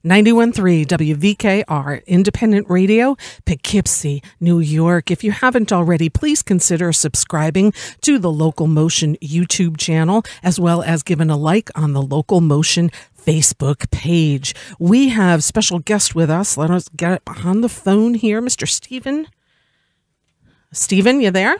91.3 WVKR, independent radio, Poughkeepsie, New York. If you haven't already, please consider subscribing to the LocalMotion YouTube channel, as well as giving a like on the LocalMotion Facebook page. We have special guest with us. Let us get it on the phone here. Mr. Stephen. Stephen, you there?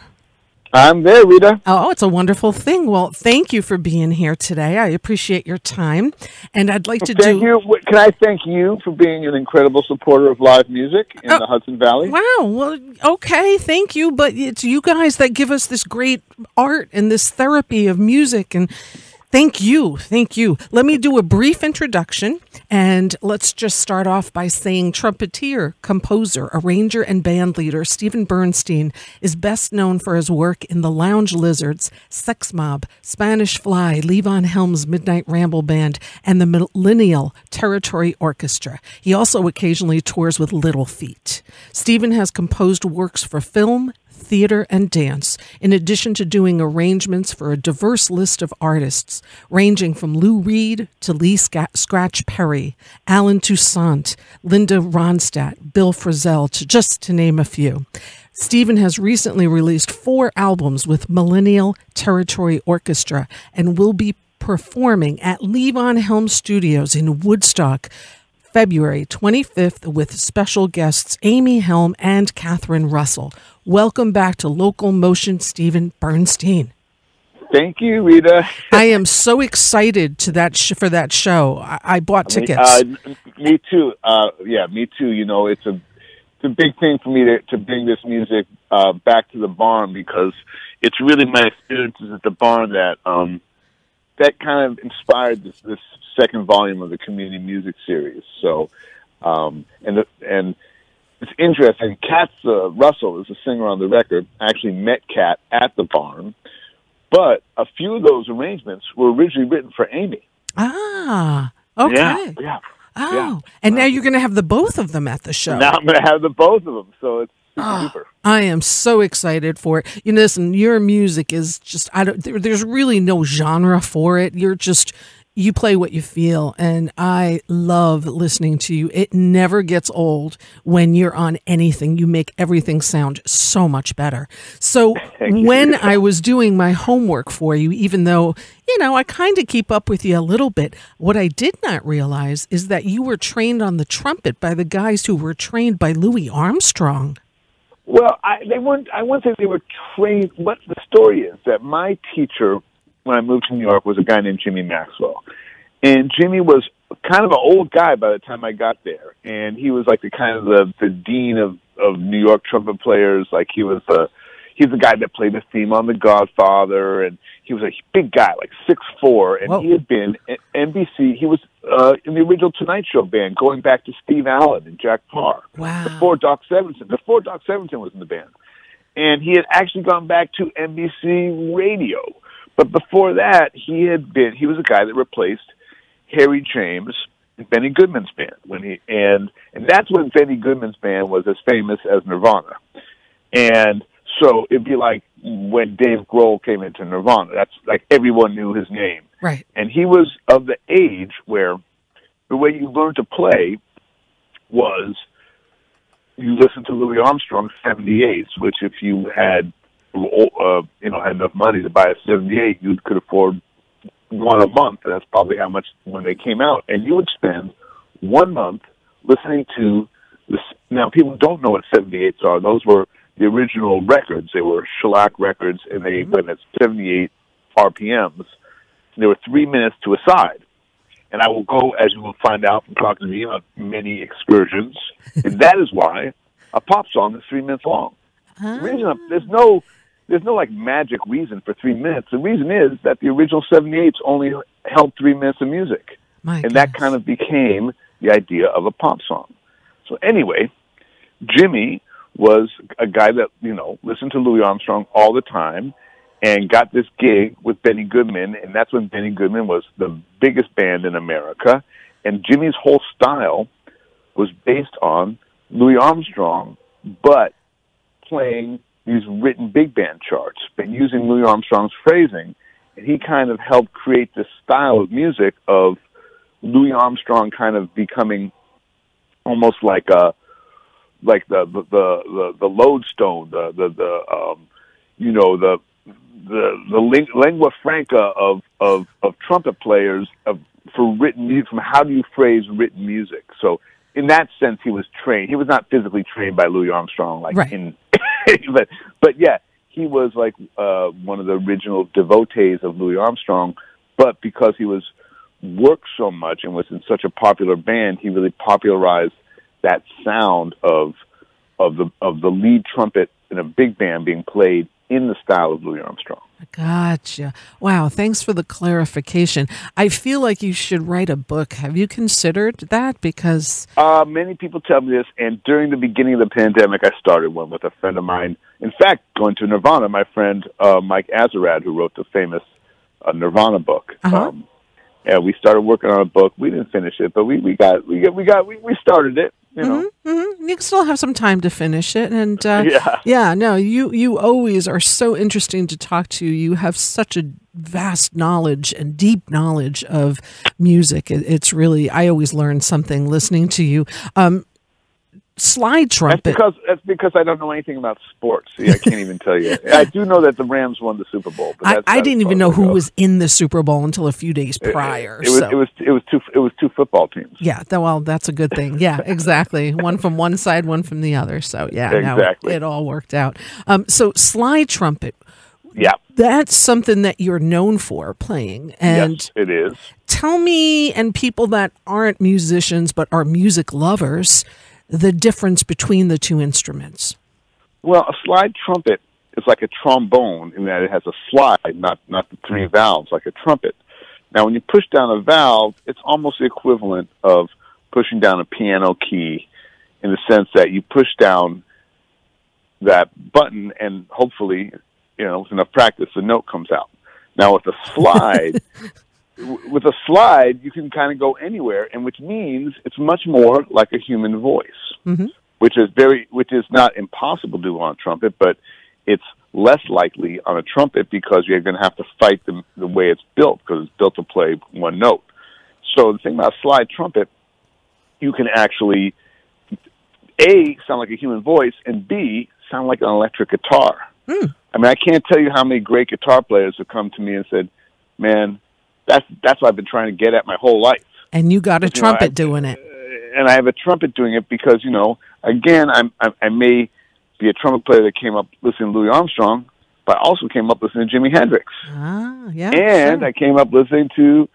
I'm there, Rita. Oh, it's a wonderful thing. Well, thank you for being here today. I appreciate your time. And I'd like to Thank you. Can I thank you for being an incredible supporter of live music in the Hudson Valley? Wow. Well, okay. Thank you. But it's you guys that give us this great art and this therapy of music. And thank you. Thank you. Let me do a brief introduction, and let's just start off by saying trumpeter, composer, arranger, and band leader Stephen Bernstein is best known for his work in the Lounge Lizards, Sex Mob, Spanish Fly, Levon Helm's Midnight Ramble Band, and the Millennial Territory Orchestra. He also occasionally tours with Little Feat. Stephen has composed works for film, theater, and dance, in addition to doing arrangements for a diverse list of artists, ranging from Lou Reed to Lee Scratch Perry, Alan Toussaint, Linda Ronstadt, Bill Frisell, just to name a few. Stephen has recently released 4 albums with Millennial Territory Orchestra and will be performing at Levon Helm Studios in Woodstock, February 25th, with special guests Amy Helm and Catherine Russell. Welcome back to LocalMotion, Stephen Bernstein. Thank you, Rita. I am so excited to for that show. I bought tickets. Me too. Me too. You know, it's a big thing for me to bring this music back to the barn, because it's really my experiences at the barn that kind of inspired this second volume of the community music series. So, and it's interesting. Kat Russell is a singer on the record. I actually met Kat at the barn, but a few of those arrangements were originally written for Amy. Ah, okay. Yeah. Oh, yeah. And now you're going to have the both of them at the show. Now I'm going to have the both of them, so it's super. I am so excited for it. You know, listen, your music is just, there's really no genre for it. You play what you feel, and I love listening to you. It never gets old when you're on anything. You make everything sound so much better. So when I was doing my homework for you, even though, you know, I kind of keep up with you a little bit, what I did not realize is that you were trained on the trumpet by the guys who were trained by Louis Armstrong. Well, I wouldn't say they were trained. What the story is that my teacher, when I moved to New York, was a guy named Jimmy Maxwell. And Jimmy was kind of an old guy by the time I got there. And he was like the dean of New York trumpet players. Like he's the guy that played the theme on The Godfather. And he was a big guy, like 6'4". And Whoa. He had been at NBC. He was in the original Tonight Show band, going back to Steve Allen and Jack Parr. Wow. Before Doc Sevington was in the band. And he had actually gone back to NBC Radio. But before that, he was a guy that replaced Harry James in Benny Goodman's band and that's when Benny Goodman's band was as famous as Nirvana. And so it'd be like when Dave Grohl came into Nirvana. That's like everyone knew his name. Right. And he was of the age where the way you learned to play was you listened to Louis Armstrong's 78s, which if you had had enough money to buy a 78, you could afford one a month. That's probably how much when they came out. And you would spend 1 month listening to this. Now, people don't know what 78s are. Those were the original records. They were shellac records, and they went at 78 RPMs. There were 3 minutes to a side. And I will go, as you will find out from talking to me, on many excursions. And that is why a pop song is 3 minutes long. The reason there's no like magic reason for 3 minutes. The reason is that the original 78s only held 3 minutes of music. That kind of became the idea of a pop song. So anyway, Jimmy was a guy that, listened to Louis Armstrong all the time and got this gig with Benny Goodman. And that's when Benny Goodman was the biggest band in America. And Jimmy's whole style was based on Louis Armstrong, but playing these written big band charts, but using Louis Armstrong's phrasing. And he kind of helped create this style of music of Louis Armstrong kind of becoming almost like the lodestone, the lingua franca of trumpet players for written music. From how do you phrase written music? So in that sense, he was trained. He was not physically trained by Louis Armstrong, like right. but yeah, he was like one of the original devotees of Louis Armstrong. But because he worked so much and was in such a popular band, he really popularized that sound of the lead trumpet in a big band being played in the style of Louis Armstrong. Gotcha. Wow, thanks for the clarification. I feel like you should write a book. Have you considered that? Because many people tell me this, and during the beginning of the pandemic, I started one with a friend of mine. In fact, going to Nirvana, my friend Mike Azarad, who wrote the famous Nirvana book. Uh-huh. And we started working on a book. We didn't finish it, but we started it. You know, mm-hmm. You still have some time to finish it, and no, you always are so interesting to talk to. You have such a vast knowledge and deep knowledge of music. It's really, I always learn something listening to you. Slide trumpet. That's because I don't know anything about sports. See, I can't even tell you. I do know that the Rams won the Super Bowl, but I didn't even know who was in the Super Bowl until a few days prior. It was two football teams. Yeah, well, that's a good thing. Yeah, exactly. One from one side, one from the other. So yeah, exactly. It all worked out. So slide trumpet. Yeah, that's something that you're known for playing, and yes, it is. Tell me, and people that aren't musicians but are music lovers, the difference between the two instruments. Well, a slide trumpet is like a trombone in that it has a slide, not the three valves like a trumpet. Now, when you push down a valve, it's almost the equivalent of pushing down a piano key in the sense that you push down that button and hopefully, with enough practice, the note comes out. Now, with a slide... With a slide, you can kind of go anywhere, and which means it's much more like a human voice, mm-hmm. which is not impossible to do on a trumpet, but it's less likely on a trumpet because you're going to have to fight the way it's built, because it's built to play one note. So the thing about a slide trumpet, you can actually A, sound like a human voice, and B, sound like an electric guitar. Mm. I mean, I can't tell you how many great guitar players have come to me and said, man, that's what I've been trying to get at my whole life. And you got a trumpet doing it. And I have a trumpet doing it because, again, I may be a trumpet player that came up listening to Louis Armstrong, but I also came up listening to Jimi Hendrix. Ah, yeah. And sure. I came up listening to,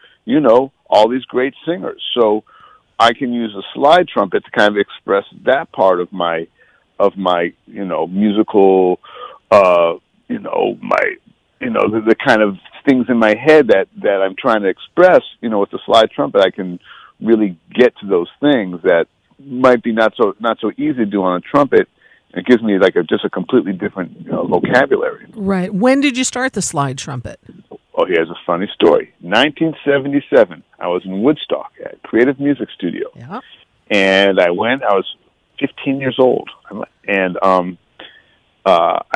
all these great singers. So I can use a slide trumpet to kind of express that part of my musical, the kind of things in my head that I'm trying to express, with the slide trumpet, I can really get to those things that might be not so easy to do on a trumpet. It gives me just a completely different vocabulary. Right. When did you start the slide trumpet? Oh, here's a funny story. 1977, I was in Woodstock at Creative Music Studio. Yeah. And I was 15 years old. And I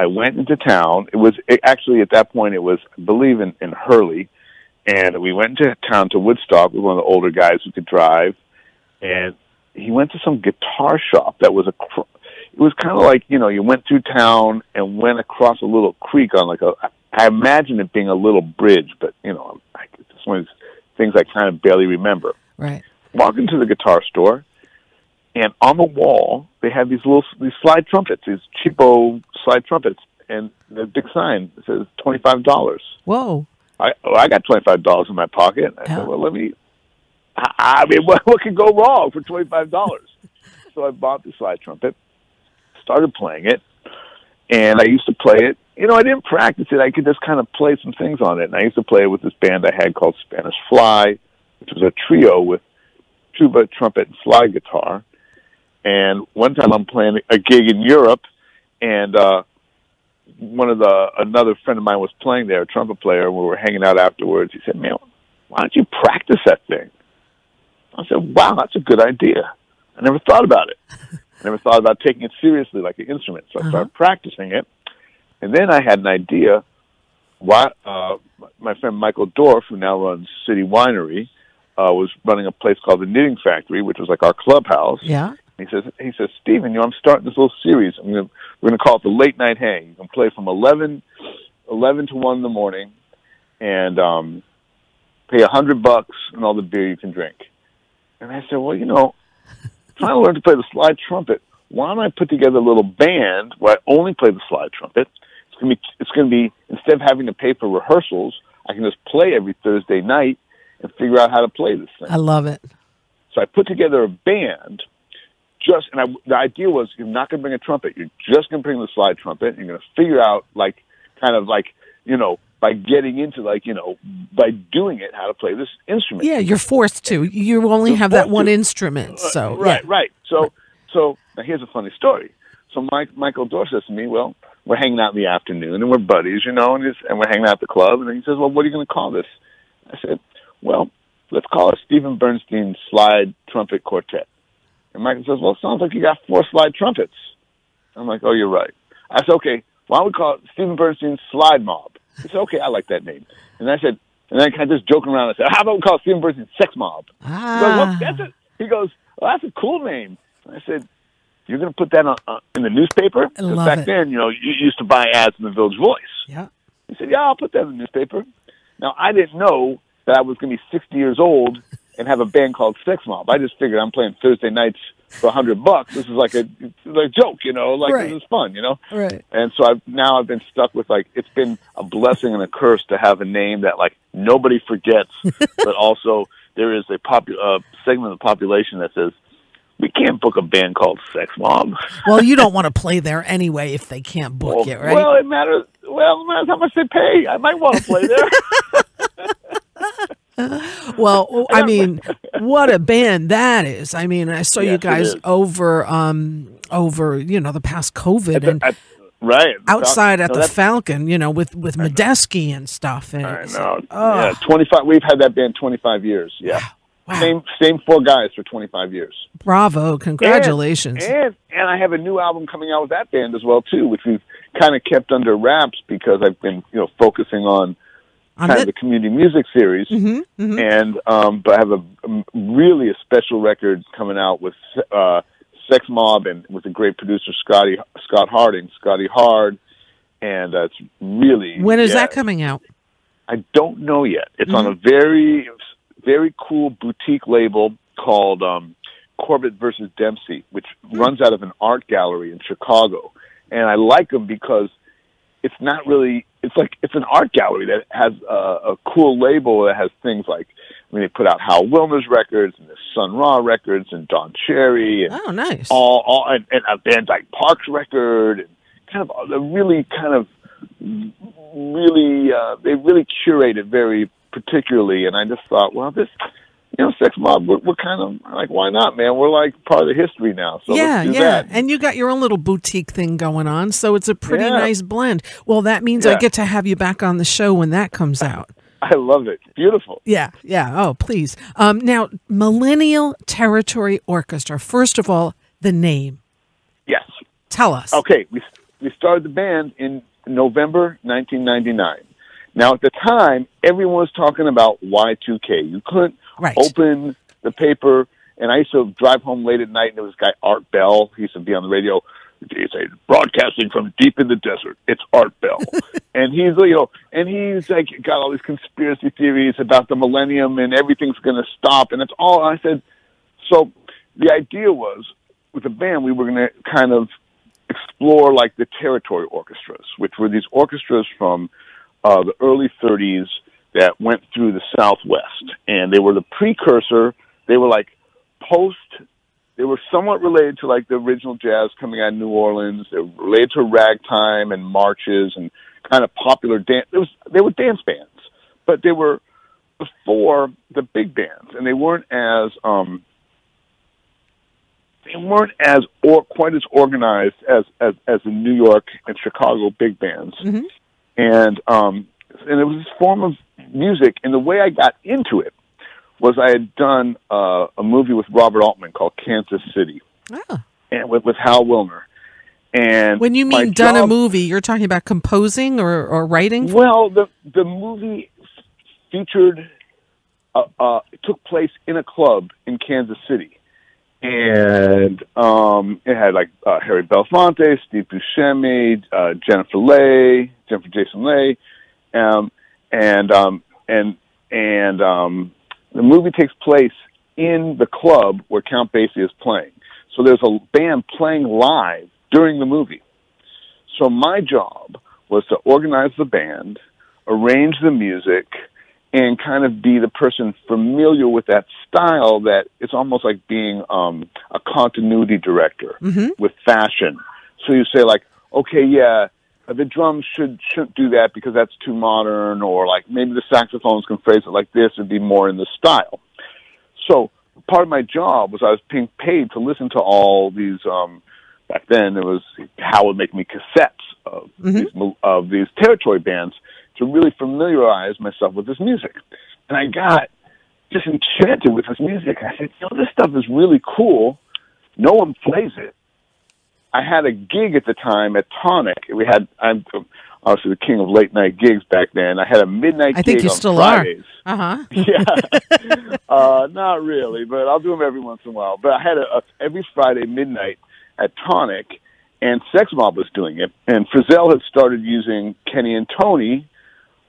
went into town. Actually, at that point, it was, I believe, in Hurley. And we went into town to Woodstock with one of the older guys who could drive. And he went to some guitar shop that was it was kind of like, you went through town and went across a little creek on I imagine it being a little bridge, but, it's one of these things I kind of barely remember. Right. Walk into the guitar store, and on the wall, they had these slide trumpets, these cheapo slide trumpets, and the big sign says $25. Whoa. I got $25 in my pocket. I said, well, what could go wrong for $25? So I bought the slide trumpet, started playing it, and I used to play it. I didn't practice it. I could just kind of play some things on it. And I used to play it with this band I had called Spanish Fly, which was a trio with tuba, trumpet, and slide guitar. And one time I'm playing a gig in Europe, and another friend of mine was playing there, a trumpet player, and we were hanging out afterwards. He said, man, why don't you practice that thing? I said, wow, that's a good idea. I never thought about it. I never thought about taking it seriously like an instrument. So I started practicing it. And then I had an idea. My friend Michael Dorff, who now runs City Winery, was running a place called the Knitting Factory, which was like our clubhouse. Yeah. He says, Stephen, I'm starting this little series. We're going to call it the Late Night Hang. You can play from 11 to 1 in the morning, and pay $100 and all the beer you can drink. And I said, well, trying to learn to play the slide trumpet. Why don't I put together a little band where I only play the slide trumpet? It's going to be instead of having to pay for rehearsals, I can just play every Thursday night and figure out how to play this thing. I love it. So I put together a band. The idea was you're not going to bring a trumpet. You're just going to bring the slide trumpet. And you're going to figure out, by getting into, by doing it, how to play this instrument. Yeah, you're forced to. You only have that one instrument. So right. So now here's a funny story. So Michael Dorr says to me, well, we're hanging out in the afternoon, and we're buddies, and we're hanging out at the club. And he says, well, what are you going to call this? I said, well, let's call it Stephen Bernstein Slide Trumpet Quartet. And Michael says, well, it sounds like you got 4 slide trumpets. I'm like, oh, you're right. I said, okay, why don't we call it Stephen Bernstein Slide Mob? He said, okay, I like that name. And I said, and then I kind of just joking around, I said, how about we call it Stephen Bernstein Sex Mob? He goes, well, that's a cool name. And I said, you're going to put that in the newspaper? Because back then, you used to buy ads in the Village Voice. Yeah. He said, yeah, I'll put that in the newspaper. Now, I didn't know that I was going to be 60 years old and have a band called Sex Mob. I just figured I'm playing Thursday nights for $100. This is like a joke, right. This is fun, Right. And so I've been stuck with it's been a blessing and a curse to have a name that nobody forgets, but also there is a segment of the population that says, we can't book a band called Sex Mob. Well, you don't want to play there anyway if they can't book it, right? Well, it matters how much they pay. I might want to play there. Well, I mean, what a band that is. I mean, I saw you guys over the past COVID right outside at the Falcon, with Medeski and stuff. And I know. Yeah, 25. We've had that band 25 years. Yeah. Wow. Same 4 guys for 25 years. Bravo! Congratulations. And I have a new album coming out with that band as well too, which we've kind of kept under wraps because I've been focusing on the community music series, and but I have a really special record coming out with Sex Mob and with a great producer Scotty Hard, and it's really when is that coming out? I don't know yet. It's on a very very cool boutique label called Corbett versus Dempsey, which runs out of an art gallery in Chicago, and I like them because it's not really. It's an art gallery that has a cool label that has things they put out Hal Wilner's records and the Sun Ra records and Don Cherry and nice and a Van Dyke Parks record and they really curate it very particularly. And I just thought, well, this. Sex Mob, we're kind of why not, man? We're part of the history now. So let's do that. And you got your own little boutique thing going on, so it's a pretty nice blend. Well, that means I get to have you back on the show when that comes out. I love it. Beautiful. Yeah. Oh, please. Now, Millennial Territory Orchestra. First of all, the name. Yes. Tell us. Okay, we started the band in November 1999. Now, at the time, everyone was talking about Y2K. You couldn't open the paper, and I used to drive home late at night, and there was this guy, Art Bell. He used to be on the radio. He'd say, broadcasting from deep in the desert, it's Art Bell. And he's, got all these conspiracy theories about the millennium, and everything's going to stop, and it's all. I said, so the idea was, with the band, we were going to kind of explore, the territory orchestras, which were these orchestras from the early 30s that went through the Southwest, and they were the precursor. They were they were somewhat related to the original jazz coming out of New Orleans. They were related to ragtime and marches and kind of popular dance. They were dance bands, but they were before the big bands, and they weren't as quite as organized as the New York and Chicago big bands. Mm-hmm. And it was this form of music, and the way I got into it was I had done a movie with Robert Altman called Kansas City, and with Hal Wilner. And when you mean done a movie, you're talking about composing or writing? Well, the movie featured it took place in a club in Kansas City. And it had like Harry Belafonte, Steve Buscemi, Jennifer Jason Leigh, and the movie takes place in the club where Count Basie is playing. So there's a band playing live during the movie. So my job was to organize the band, arrange the music, and kind of be the person familiar with that style that it's almost like being a continuity director with fashion. So you say like, okay, yeah, the drums shouldn't do that because that's too modern, or like maybe the saxophones can phrase it like this and be more in the style. So part of my job was I was being paid to listen to all these, back then it was Hal would make me cassettes of these territory bands to really familiarize myself with this music. And I got just enchanted with this music. I said, this stuff is really cool. No one plays it. I had a gig at the time at Tonic. I'm obviously the king of late night gigs back then. I had a midnight I think gig you on still Fridays. Are. Yeah. Not really, but I'll do them every once in a while. But I had every Friday midnight at Tonic, and Sex Mob was doing it. And Frizzell had started using Kenny and Tony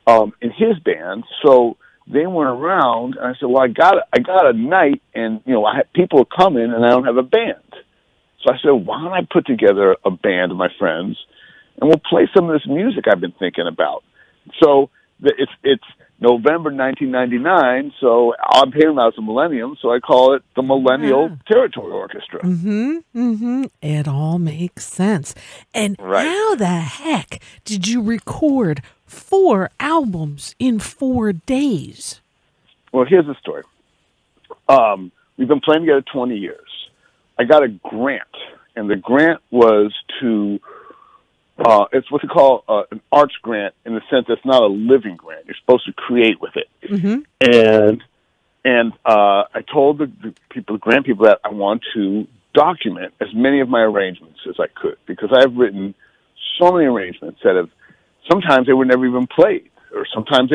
in his band, so they weren't around. And I said, well, I got a night, and I had people coming, and I don't have a band. So I said, why don't I put together a band of my friends, and we'll play some of this music I've been thinking about. So it's November 1999, so I'm hearing about the millennium, so I call it the Millennial Territory Orchestra. It all makes sense. And how the heck did you record 4 albums in 4 days? Well, here's the story. We've been playing together 20 years. I got a grant, and the grant was to it's what they call an arts grant, in the sense it's not a living grant. You're supposed to create with it. And I told the grant people that I want to document as many of my arrangements as I could, because I've written so many arrangements that sometimes they were never even played, or sometimes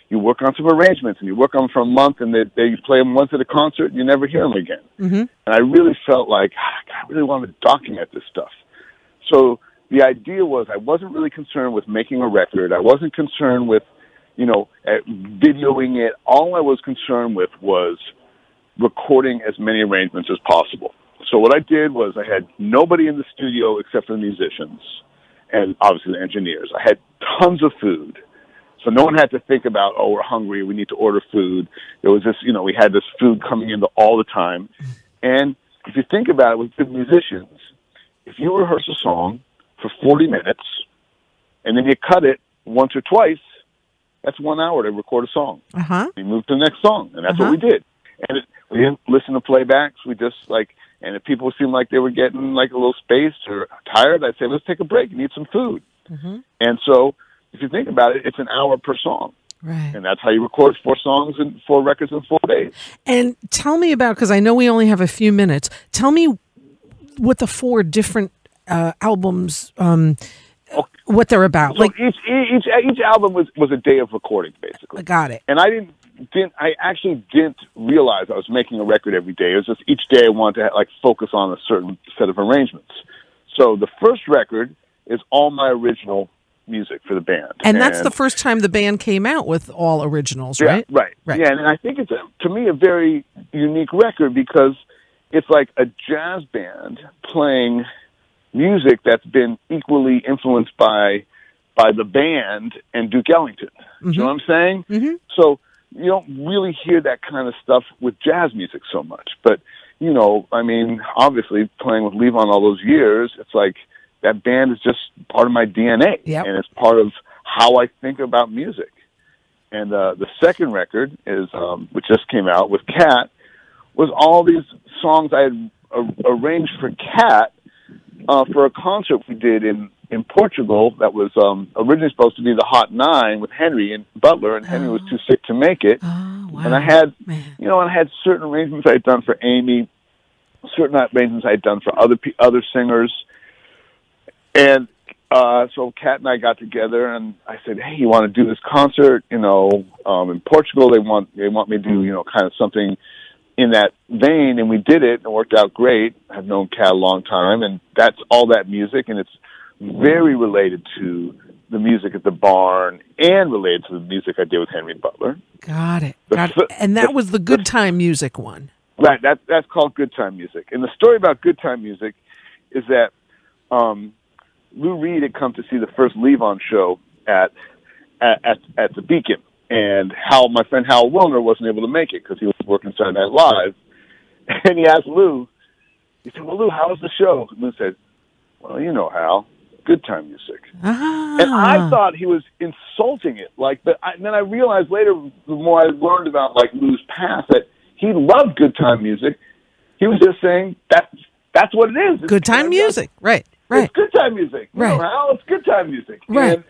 you work on some arrangements and you work on them for a month, and you play them once at a concert and you never hear them again. And I really felt like I really wanted to document this stuff. So the idea was, I wasn't really concerned with making a record. I wasn't concerned with, videoing it. All I was concerned with was recording as many arrangements as possible. So what I did was, I had nobody in the studio except for the musicians and obviously the engineers. I had tons of food. So no one had to think about, oh, we're hungry, we need to order food. There was this, we had this food coming in all the time. And if you think about it with good musicians, if you rehearse a song for 40 minutes, and then you cut it once or twice, that's 1 hour to record a song. We moved to the next song, and that's what we did. And we didn't listen to playbacks. We just and if people seemed like they were getting like a little spaced or tired, I'd say, let's take a break and eat some food. And so if you think about it, it's an hour per song. Right. And that's how you record 4 songs and 4 records in 4 days. And tell me about, because I know we only have a few minutes, tell me what the 4 different albums, what they're about. So each album was a day of recording, basically. I got it. And I actually didn't realize I was making a record every day. It was just each day I wanted to focus on a certain set of arrangements. So the first record is all my original music for the band. And that's the first time the band came out with all originals, right? Yeah, right. Yeah, and I think it's, to me, a very unique record, because it's like a jazz band playing music that's been equally influenced by the band and Duke Ellington. You know what I'm saying? So you don't really hear that kind of stuff with jazz music so much. But, obviously playing with Levon all those years, it's like that band is just part of my DNA. And it's part of how I think about music. And the second record is, which just came out with Cat, was all these songs I had arranged for Cat for a concert we did in Portugal that was originally supposed to be the Hot 9 with Henry and Butler, and Henry was too sick to make it. Wow. And I had, I had certain arrangements I had done for Amy, certain arrangements I had done for other singers. And So Kat and I got together, and I said, "Hey, you want to do this concert? In Portugal, they want me to do kind of something in that vein." And we did it, and it worked out great. I've known Kat a long time, and that's all that music, and it's very related to the music at the barn and related to the music I did with Henry Butler. Got it. And that was the Good Time Music one. Right. That's called Good Time Music. And the story about Good Time Music is that Lou Reed had come to see the first Levon show at the Beacon, and my friend Hal Wilner wasn't able to make it because he was working Saturday Night Live. And he asked Lou, he said, "Well, Lou, how was the show?" And Lou said, "Well, Hal, Good Time Music." Ah. And I thought he was insulting it. And then I realized later, the more I learned about Lou's past, that he loved Good Time Music. He was just saying that's what it is. Good time music, right? It's good time music. Right. Hal, it's good time music. Right.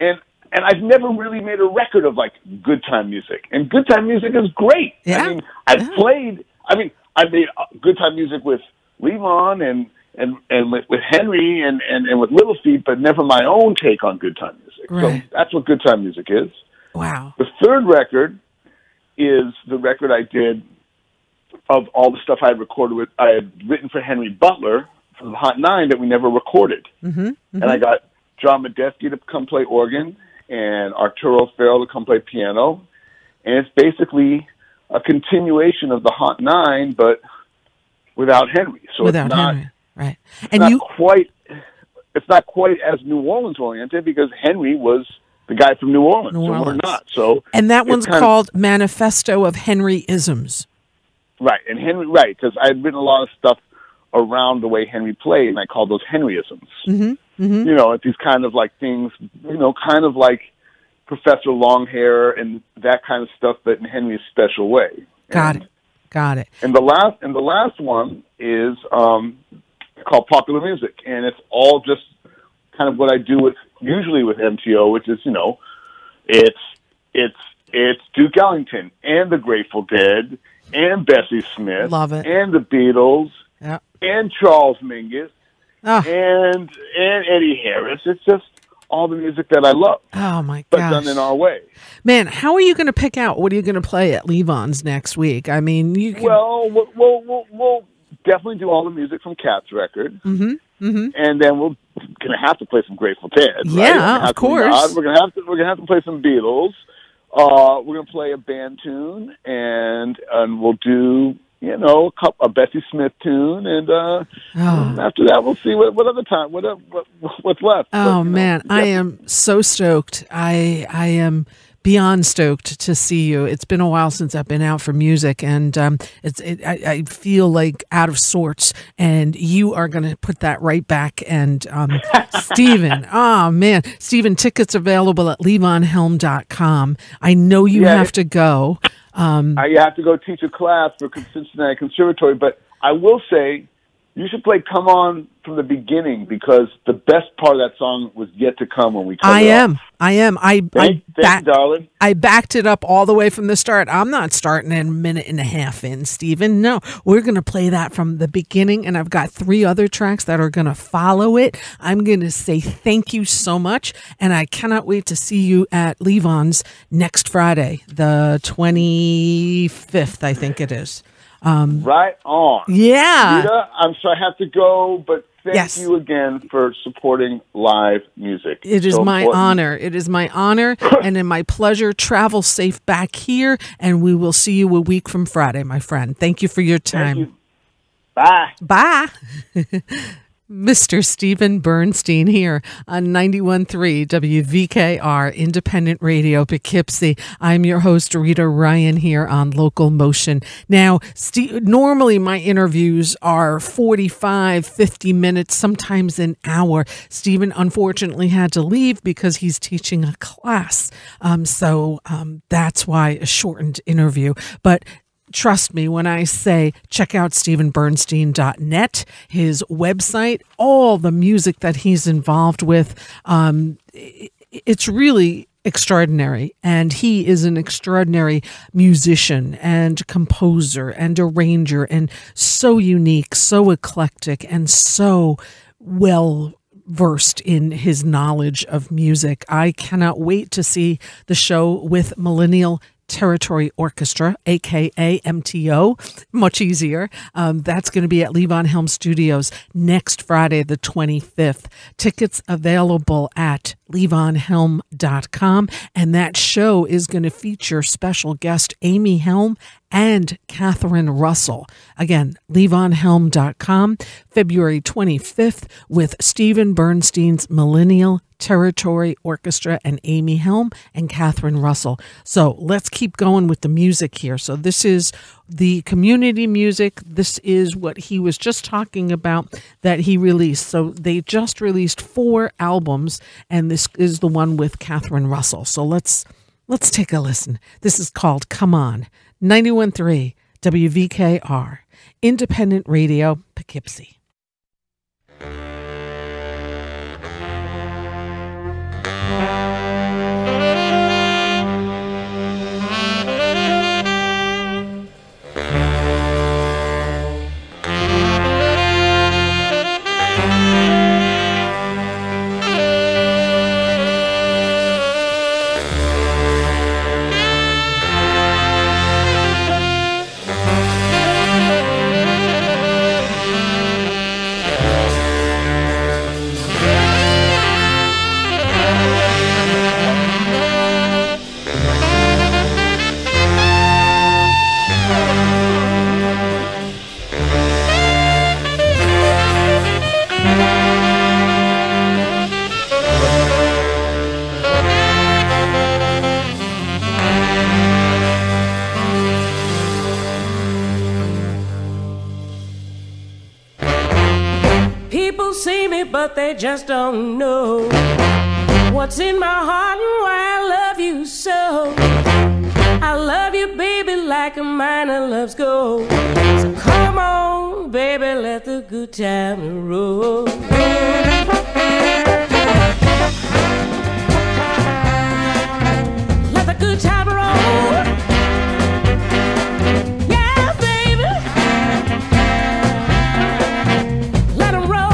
And I've never really made a record of good time music. And good time music is great. Yeah. I mean, I made good time music with Levon and with Henry and with Little Feat, but never my own take on good time music. Right. So that's what good time music is. Wow. The third record is the record I did of all the stuff I had written for Henry Butler for the Hot Nine that we never recorded. Mm-hmm, mm-hmm. And I got John Medeski to come play organ and Arturo Farrell to come play piano. And it's basically a continuation of the Hot Nine, but without Henry. So without Henry, right? And it's not quite as New Orleans oriented because Henry was the guy from New Orleans. So we're not. So and that one's called Manifesto of Henry-isms. Right, and Henry, right, because I had written a lot of stuff around the way Henry played, and I called those Henryisms. Mm-hmm, mm-hmm. It's these kind of things, kind of like Professor Longhair and that kind of stuff, but in Henry's special way. Got it. And the last one is called Popular Music, and it's all just kind of what I do usually with MTO, which is it's Duke Ellington and the Grateful Dead and Bessie Smith, love it, and the Beatles, yep, and Charles Mingus, and Eddie Harris. It's just all the music that I love. Oh my gosh! But done in our way. Man, how are you going to pick out what are you going to play at Levon's next week? I mean, we'll definitely do all the music from Kat's record, mm-hmm, mm-hmm, and then we're going to have to play some Grateful Dead. Yeah, right? Of course. We're going to have to play some Beatles. We're going to play a band tune, and we'll do, a Bessie Smith tune, and after that, we'll see what other time, what's left. Oh, man, I am so stoked. I am beyond stoked to see you. It's been a while since I've been out for music, and I feel like out of sorts, and you are going to put that right back. And Stephen, Stephen, tickets available at levonhelm.com. I know you have to go. I have to go teach a class for Cincinnati Conservatory, but I will say you should play "Come On" from the beginning because the best part of that song was yet to come when we cut it off. I am. Thank you, darling. I backed it up all the way from the start. I'm not starting in a minute and a half in, Stephen. No, we're going to play that from the beginning, and I've got 3 other tracks that are going to follow it. I'm going to say thank you so much, and I cannot wait to see you at Levon's next Friday, the 25th, I think it is. Right on. Yeah. Rita, I'm sorry I have to go, but thank you again for supporting live music. It is my honor. It is my honor and my pleasure. Travel safe back here, and we will see you a week from Friday, my friend. Thank you for your time. Thank you. Bye. Bye. Mr. Stephen Bernstein here on 91.3 WVKR Independent Radio Poughkeepsie. I'm your host, Rita Ryan, here on LocalMotion. Now, normally my interviews are 45, 50 minutes, sometimes an hour. Stephen unfortunately had to leave because he's teaching a class. So that's why a shortened interview. But trust me when I say check out StephenBernstein.net, his website, all the music that he's involved with. It's really extraordinary. And he is an extraordinary musician and composer and arranger and so unique, so eclectic, and so well versed in his knowledge of music. I cannot wait to see the show with Millennial Territory Orchestra, aka MTO, much easier. That's going to be at Levon Helm Studios next Friday, the 25th. Tickets available at levonhelm.com. And that show is going to feature special guest Amy Helm and Catherine Russell. Again, levonhelm.com, February 25th with Stephen Bernstein's Millennial Territory Orchestra and Amy Helm and Catherine Russell. So let's keep going with the music here. So this is the community music. This is what he was just talking about that he released. So they just released 4 albums, and this is the one with Catherine Russell. So let's take a listen. This is called Come On, 91.3 WVKR, Independent Radio, Poughkeepsie. But they just don't know what's in my heart and why I love you so. I love you, baby, like a miner loves gold. So come on, baby, let the good time roll. Let the good time roll. Yeah, baby. Let 'em roll.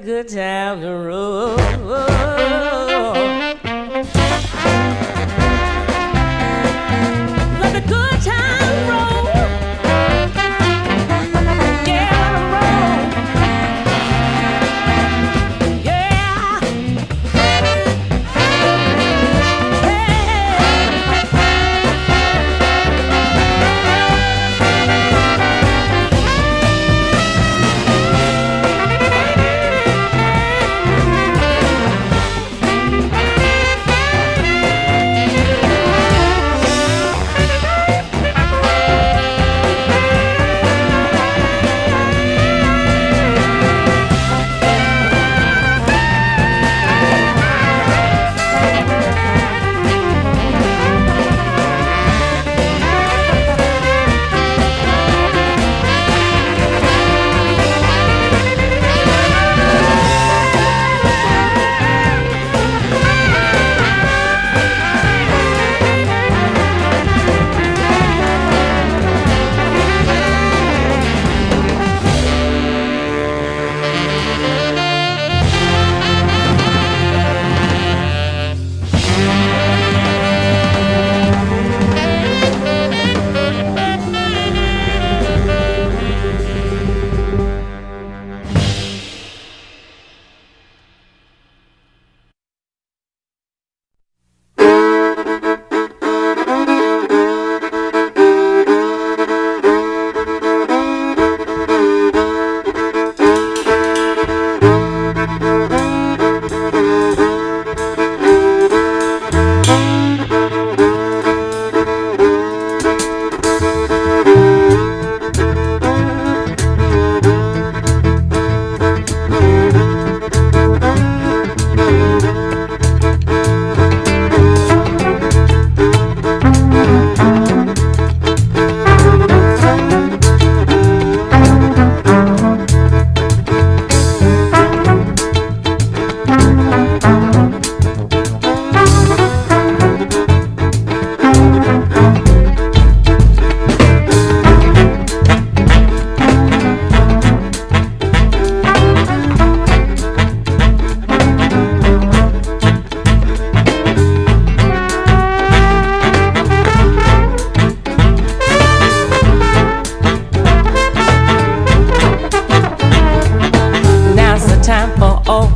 good time to roll. Let the good time roll. Yeah, let 'em roll. Yeah. Hey.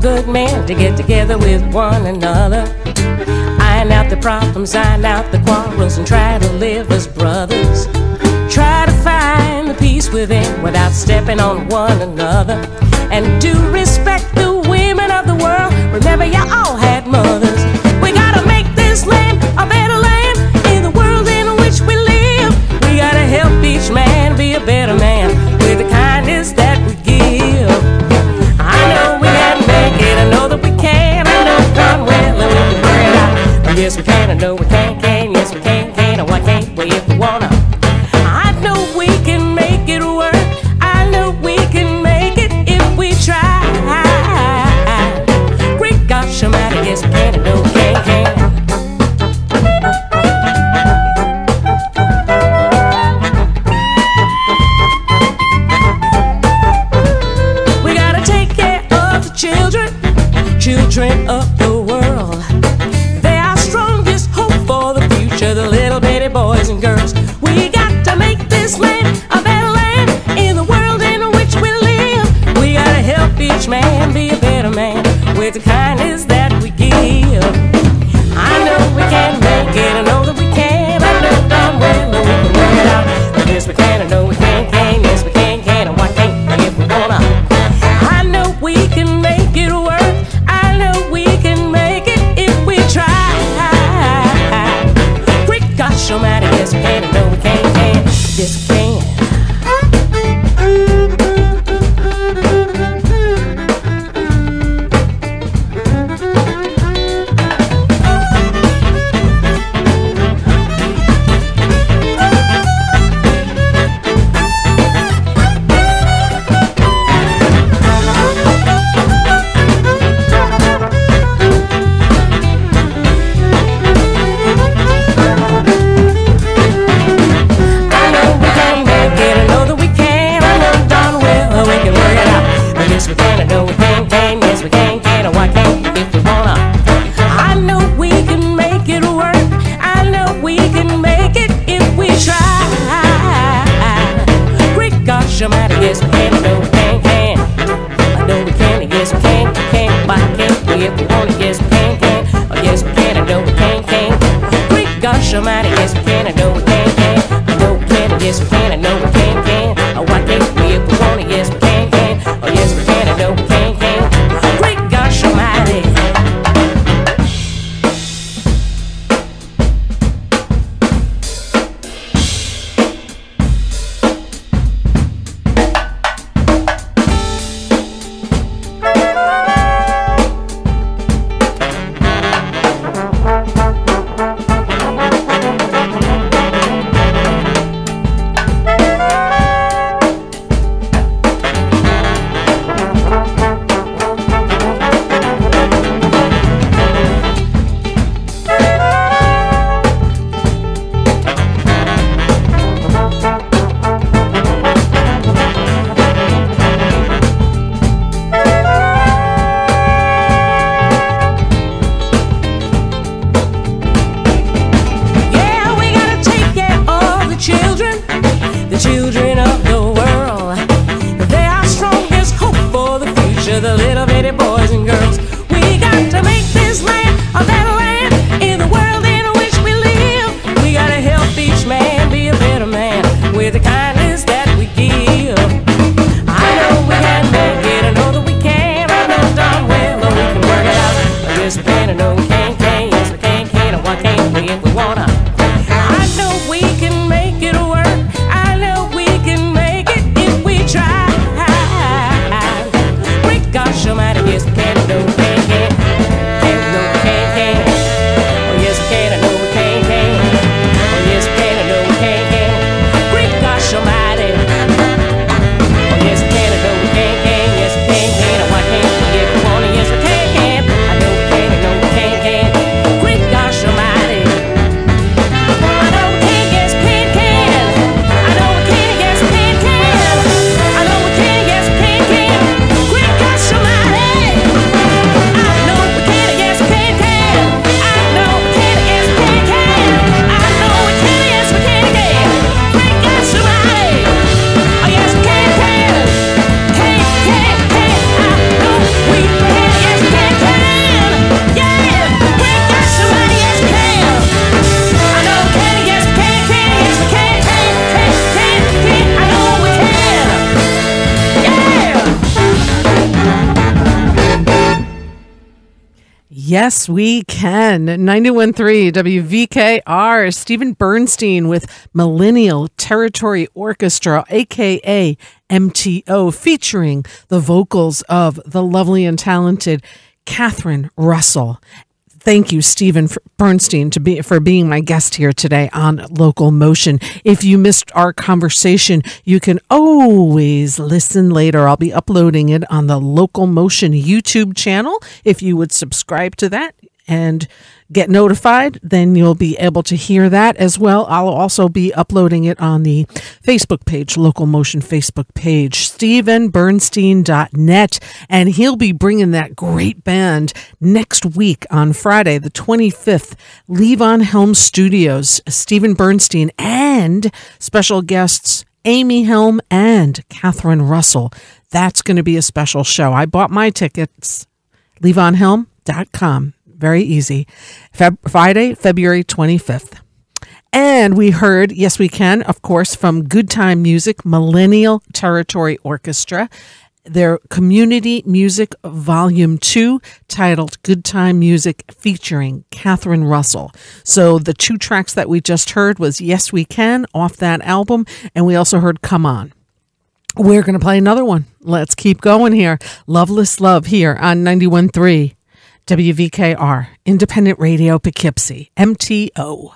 good men to get together with one another. Iron out the problems, iron out the quarrels, and try to live as brothers. Try to find the peace within without stepping on one another. And do respect the women of the world. Remember, you all had mothers. We gotta make this land a better land in the world in which we live. We gotta help each man be a better man with the kindness that we give. I know we can make it, I know that we can. I know darn well that we can work it out. Yes we can, I know we can, yes we can, and why can't we if we wanna? I know we can make it work. I know we can make it if we try. Great gosh almighty, yes we can, I know we can. We gotta take care of the children, children of the world. They are strongest hope for the future, the little bitty boys and girls. We got to make this land a better land in the world in which we live. We gotta help each man be a better man with the kindness that we give. I know we can make it, I know that we can. I know darn well that we can work it out. Yes we can, I know we can, yes we can, and why can't we if we wanna? I know we can make it work. I know we can make it if we try. Great gosh almighty, yes we can, I know we can, yes we can. Yes, we can. 91.3 WVKR, Stephen Bernstein with Millennial Territory Orchestra, a.k.a. MTO, featuring the vocals of the lovely and talented Catherine Russell. Thank you, Stephen Bernstein, for being my guest here today on Local Motion. If you missed our conversation, you can always listen later. I'll be uploading it on the Local Motion YouTube channel. If you would subscribe to that and get notified, then you'll be able to hear that as well. I'll also be uploading it on the Facebook page, Local Motion Facebook page, StephenBernstein.net, and he'll be bringing that great band next week on Friday, the 25th, Levon Helm Studios, Stephen Bernstein, and special guests Amy Helm and Catherine Russell. That's going to be a special show. I bought my tickets, levonhelm.com. Very easy. Friday, February 25th. And we heard, yes, we can, of course, from Good Time Music, Millennial Territory Orchestra, their Community Music Volume 2, titled Good Time Music, featuring Catherine Russell. So the two tracks that we just heard was Yes We Can, off that album, and we also heard Come On. We're going to play another one. Let's keep going here. Loveless Love here on 91.3. WVKR, Independent Radio Poughkeepsie, MTO.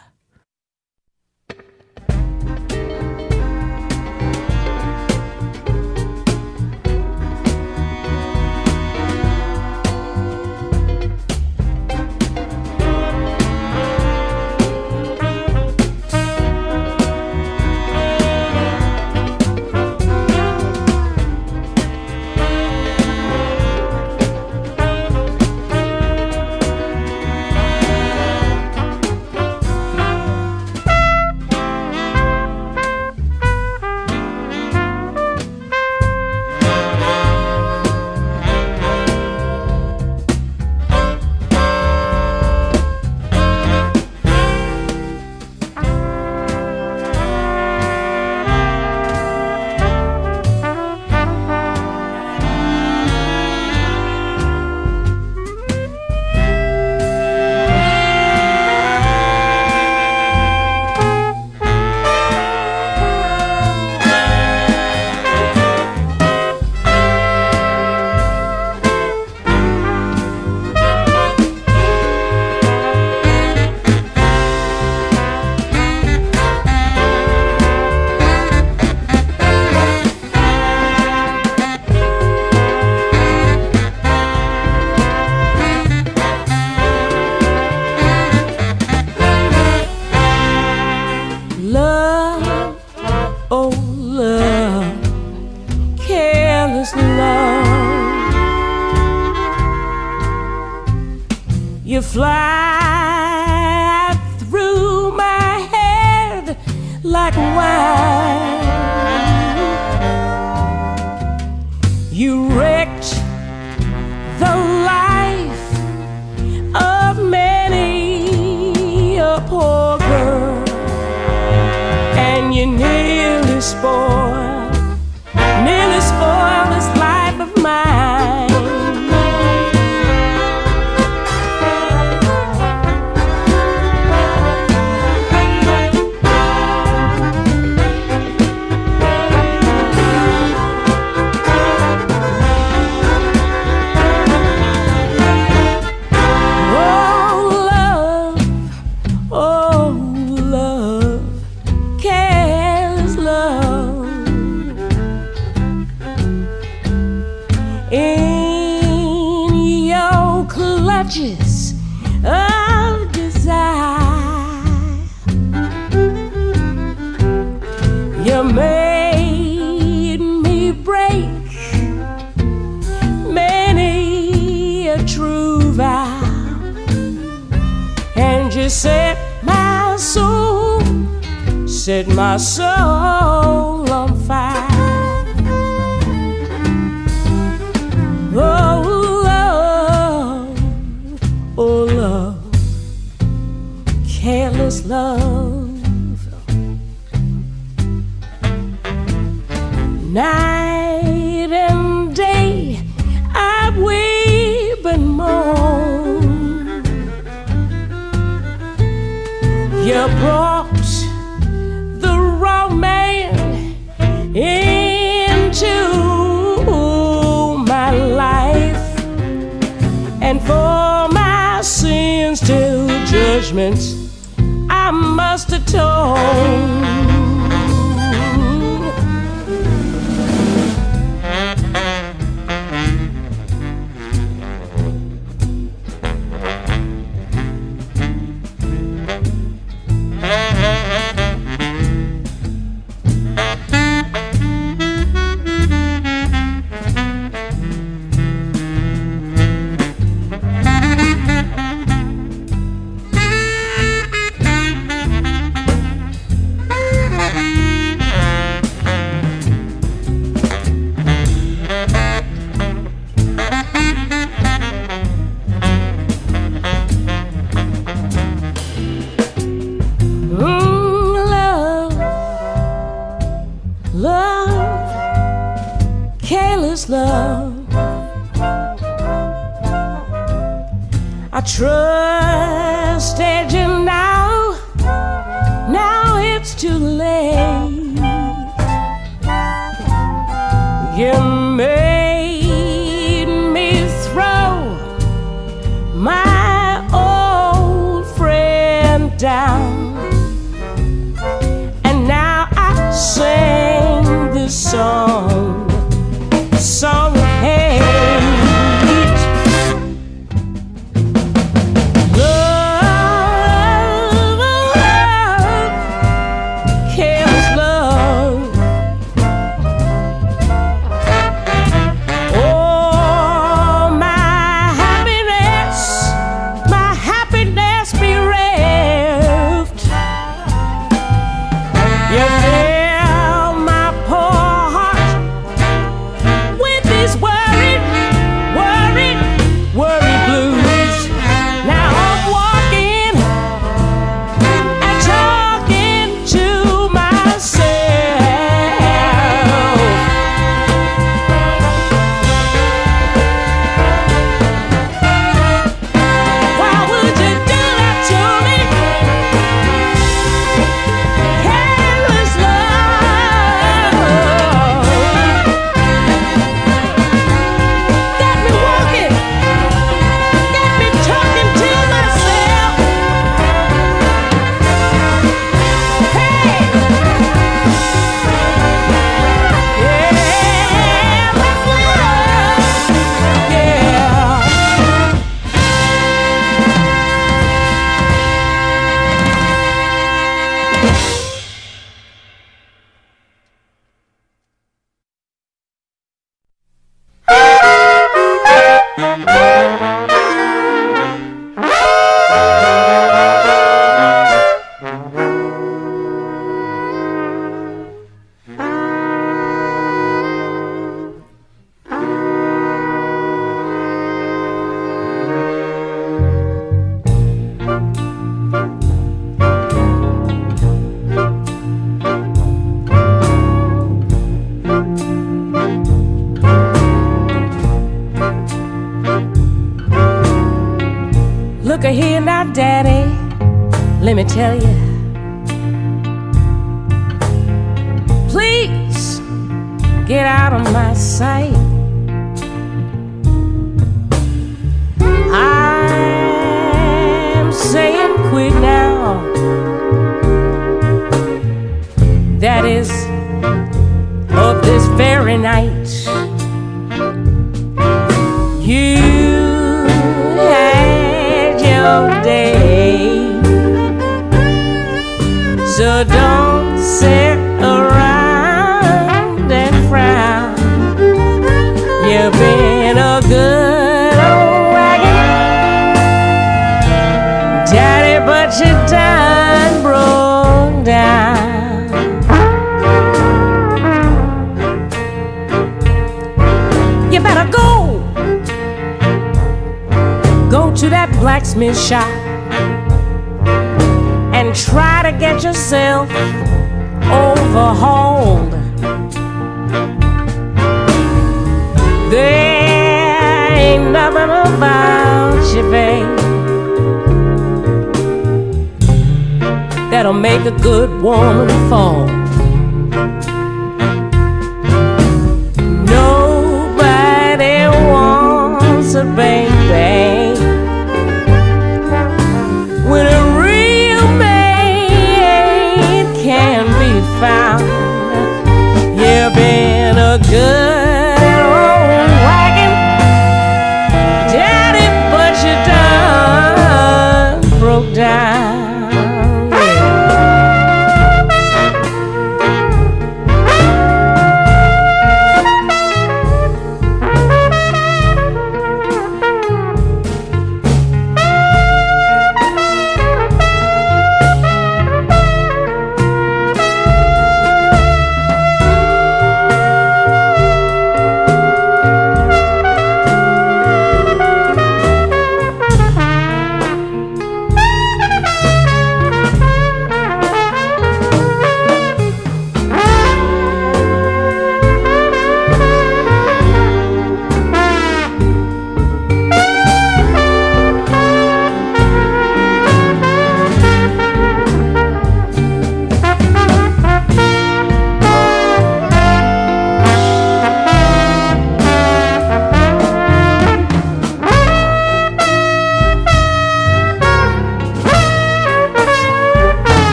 You fly through my head like wine. You wrecked the life of many a poor girl, and you nearly spoiled this life of mine. Of desire, you made me break many a true vow, and you set my soul on fire. Oh, love, careless love. Night and day I weep and moan. and for my sins till judgment I must atone. Love, I trusted you now, now it's too late. You made me throw my old friend down, and now I sing this song, song of hate. Love, careless love. Oh, my happiness bereft. You fill my poor heart with these worried blues. Now I'm walking and talking to myself. Why would you do that to me? Careless love. Got me walking, got me talking to myself. Hey, yeah, that's love, yeah. Look here now, Daddy, let me tell you. Please get out of my sight. I'm saying quit now. That is of this very night. You had your day, so don't sit around and frown. You've been a good old wagon daddy, but you done broke down. You better go to that blacksmith shop and try to get yourself overhauled. There ain't nothing about you, babe, that'll make a good woman fall. Nobody wants a baby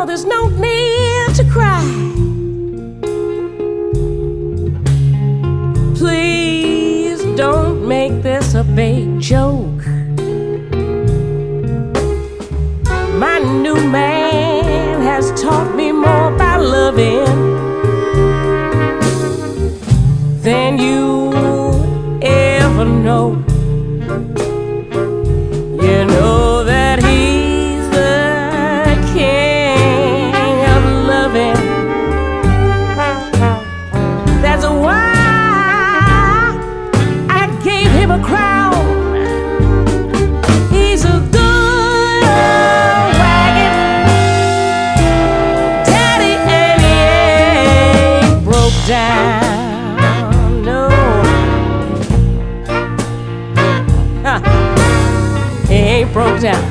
now there's no need to cry. Please don't make this a big joke. My new man has taught me more about loving than you ever know. You know that he's the king of loving. That's why I gave him a crown. He's a good old wagon daddy, and he ain't broke down, no. He ain't broke down.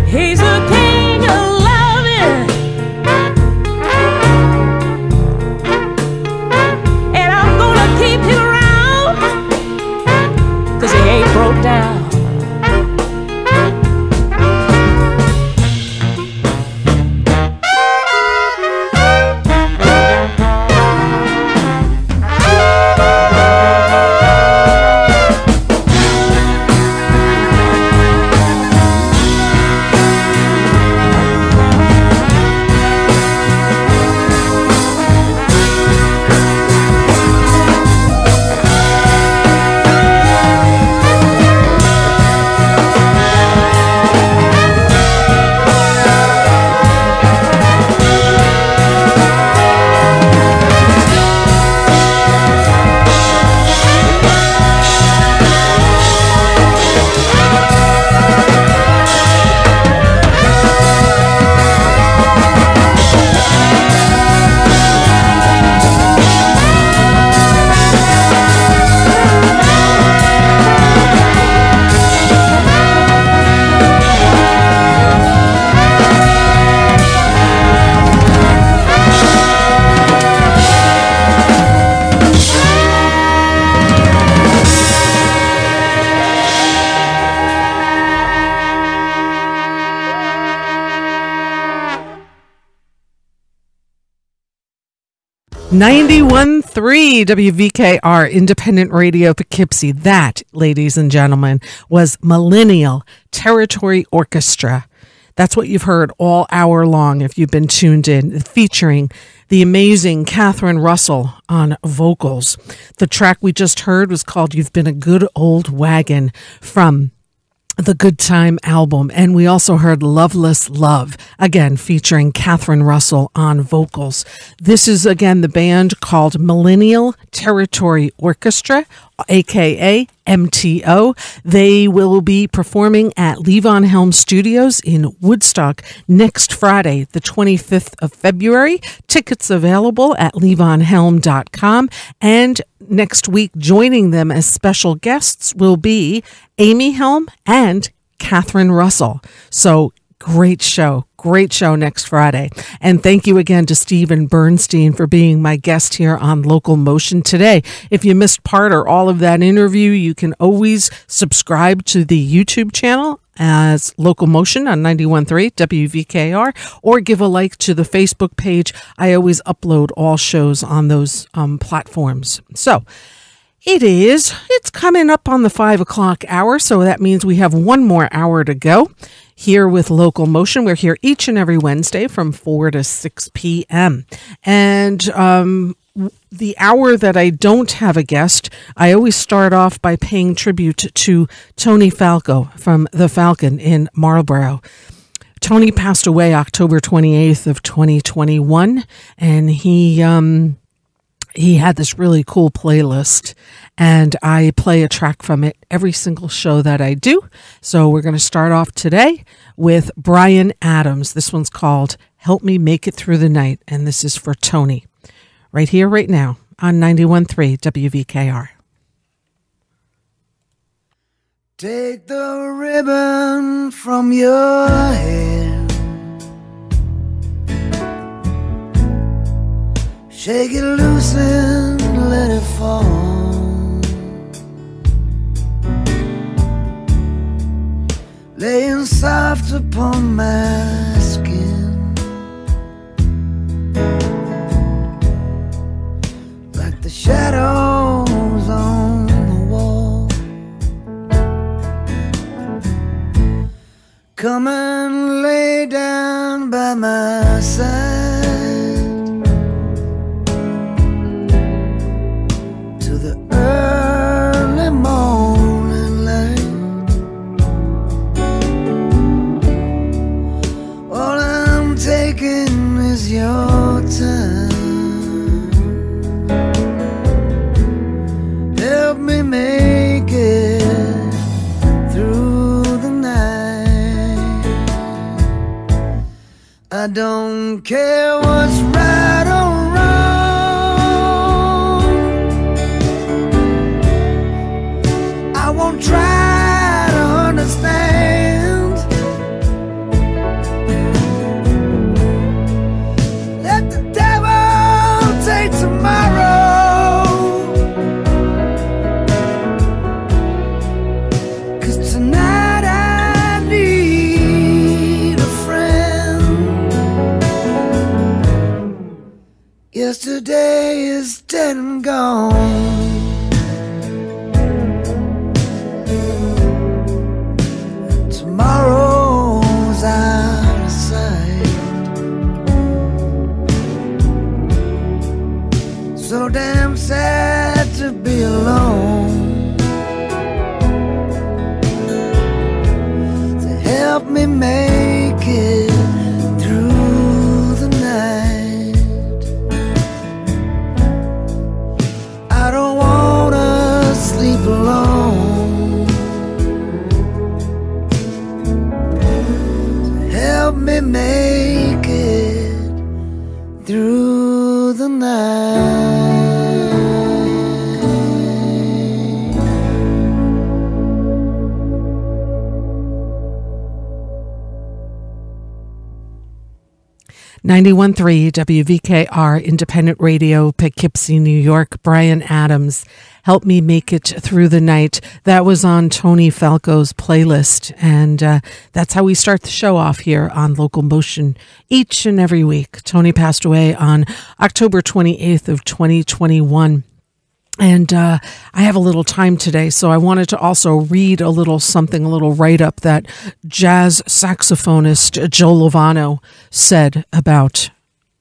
He's the king of loving, and I'm gonna keep him around, 'cause he ain't broke down. .3 WVKR Independent Radio Poughkeepsie. That, ladies and gentlemen, was Millennial Territory Orchestra. That's what you've heard all hour long if you've been tuned in, featuring the amazing Catherine Russell on vocals. The track we just heard was called You've Been a Good Old Wagon from the Good Time album. And we also heard Loveless Love, again, featuring Catherine Russell on vocals. This is, again, the band called Millennial Territory Orchestra, aka MTO. They will be performing at Levon Helm Studios in Woodstock next Friday, the 25th of February. Tickets available at levonhelm.com. And next week, joining them as special guests will be Amy Helm and Catherine Russell. So great show next Friday. And thank you again to Stephen Bernstein for being my guest here on LocalMotion today. If you missed part or all of that interview, you can always subscribe to the YouTube channel as LocalMotion on 91.3 WVKR, or give a like to the Facebook page. I always upload all shows on those platforms. So it's coming up on the 5 o'clock hour, so that means we have one more hour to go here with LocalMotion. We're here each and every Wednesday from 4 to 6 p.m. And the hour that I don't have a guest, I always start off by paying tribute to Tony Falco from The Falcon in Marlborough. Tony passed away October 28th of 2021, and he had this really cool playlist, and I play a track from it every single show that I do. So we're going to start off today with Bryan Adams. This one's called Help Me Make It Through the Night, and this is for Tony. Right here, right now, on 91.3 WVKR. Take the ribbon from your hair, shake it loose and let it fall, laying feeling soft upon my skin, like the shadows on the wall. Come and lay down by my side to the early morning light. All I'm taking is your time. Help me make it through the night. I don't care what's right or wrong. I won't try to understand. Let the devil take tomorrow, 'cause tonight I need a friend. Yesterday is dead and gone. Tomorrow's out of sight. So damn sad to be alone. To help me make it through the night. I don't wanna sleep alone. Help me make it through the night. 91.3 WVKR Independent Radio, Poughkeepsie, New York. Brian Adams, Help Me Make It Through the Night. That was on Tony Falco's playlist. And that's how we start the show off here on LocalMotion each and every week. Tony passed away on October 28th of 2021. And I have a little time today, so I wanted to also read a little write-up that jazz saxophonist Joe Lovano said about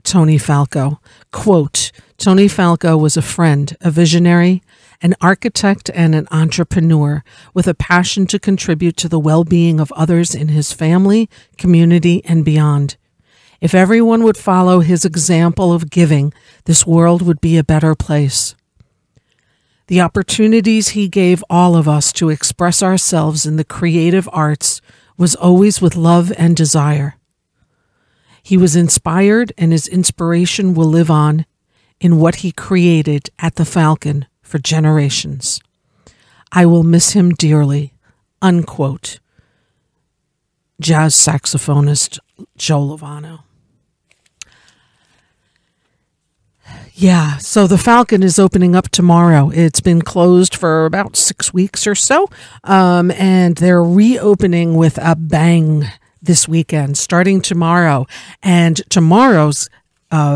Tony Falco. Quote, Tony Falco was a friend, a visionary, an architect, and an entrepreneur with a passion to contribute to the well-being of others in his family, community, and beyond. If everyone would follow his example of giving, this world would be a better place. The opportunities he gave all of us to express ourselves in the creative arts was always with love and desire. He was inspired, and his inspiration will live on in what he created at the Falcon for generations. I will miss him dearly, unquote. Jazz saxophonist Joe Lovano. Yeah, so the Falcon is opening up tomorrow. It's been closed for about 6 weeks or so, and they're reopening with a bang this weekend, starting tomorrow. And tomorrow's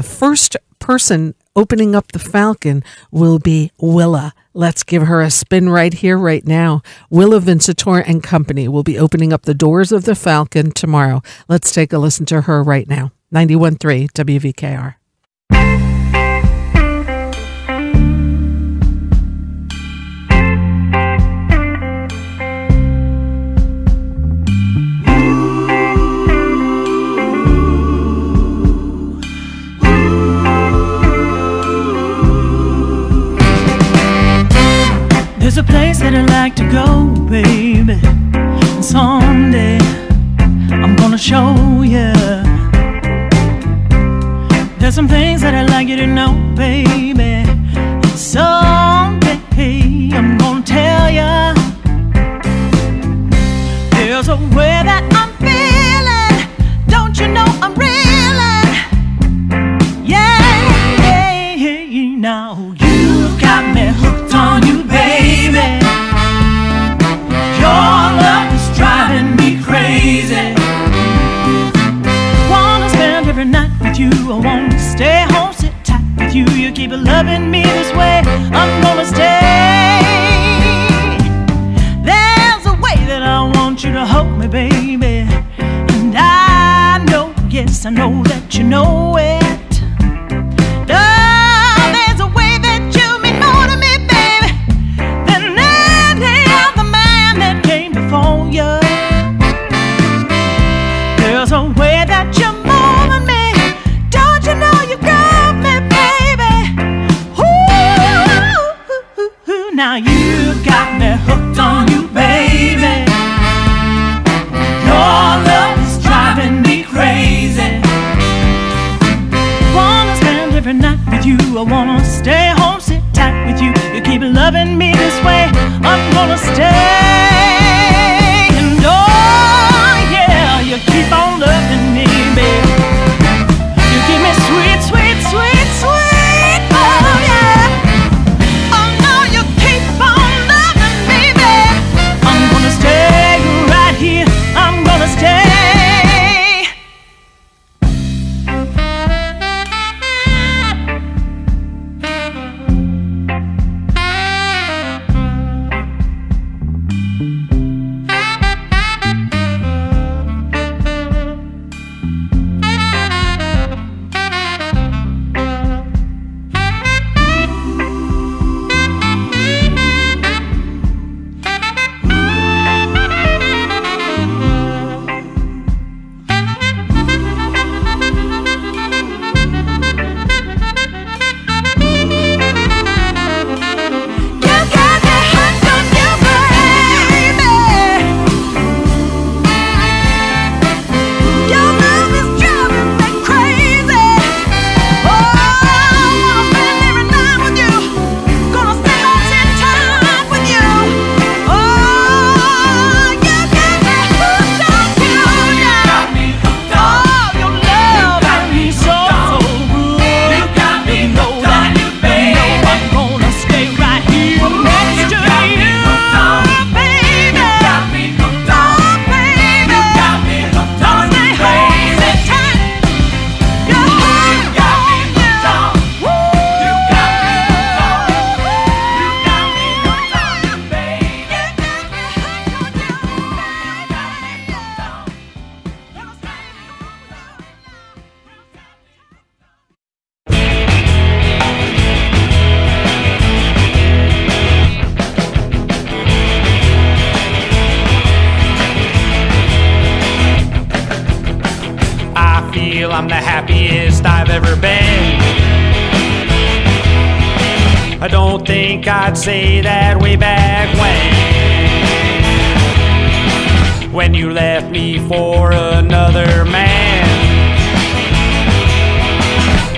first person opening up the Falcon will be Willa. Let's give her a spin right here, right now. Willa Vincitor and Company will be opening up the doors of the Falcon tomorrow. Let's take a listen to her right now. 91.3 WVKR. There's a place that I'd like to go, baby, and someday I'm gonna show you. There's some things that I'd like you to know, baby, and someday I'm gonna tell you. There's a way that I'm feeling, don't you know I'm reeling? Yeah, now you've got me hooked on you, baby. Your love is driving me crazy. you. I wanna stay home, sit tight with you. You keep loving me this way, I'm gonna stay. There's a way that I want you to hold me, baby. And I know, yes, I know that you know it. There's a way that you mean more to me, baby, than any other man that came before you. There's a way that you're more than me. Don't you know you got me, baby? Ooh, now you got me hooked on you, baby. Your love is driving me crazy. Wanna spend every night with you. I wanna stay home, sit tight with you. You keep loving me this way, I'm gonna stay. And oh yeah, you keep on loving me, baby. You give me sweet, sweet, sweet, sweet, oh yeah. Oh no, you keep on loving me, baby. I'm gonna stay right here, I'm gonna stay. I'm the happiest I've ever been. I don't think I'd say that way back when you left me for another man.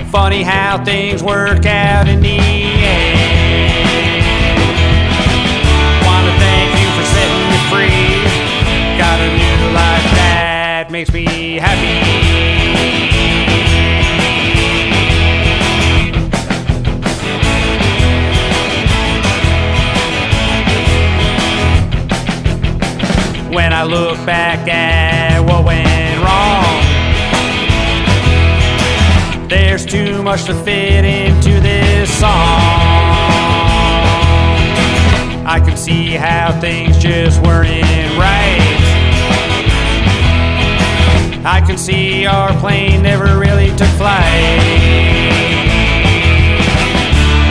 Funny how things work out in the end. Wanna thank you for setting me free. Got a new life that makes me happy. When I look back at what went wrong, there's too much to fit into this song. I could see how things just weren't right. I can see our plane never really took flight.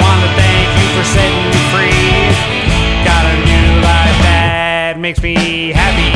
Wanna thank you for setting me free. Got a new life that makes me happy.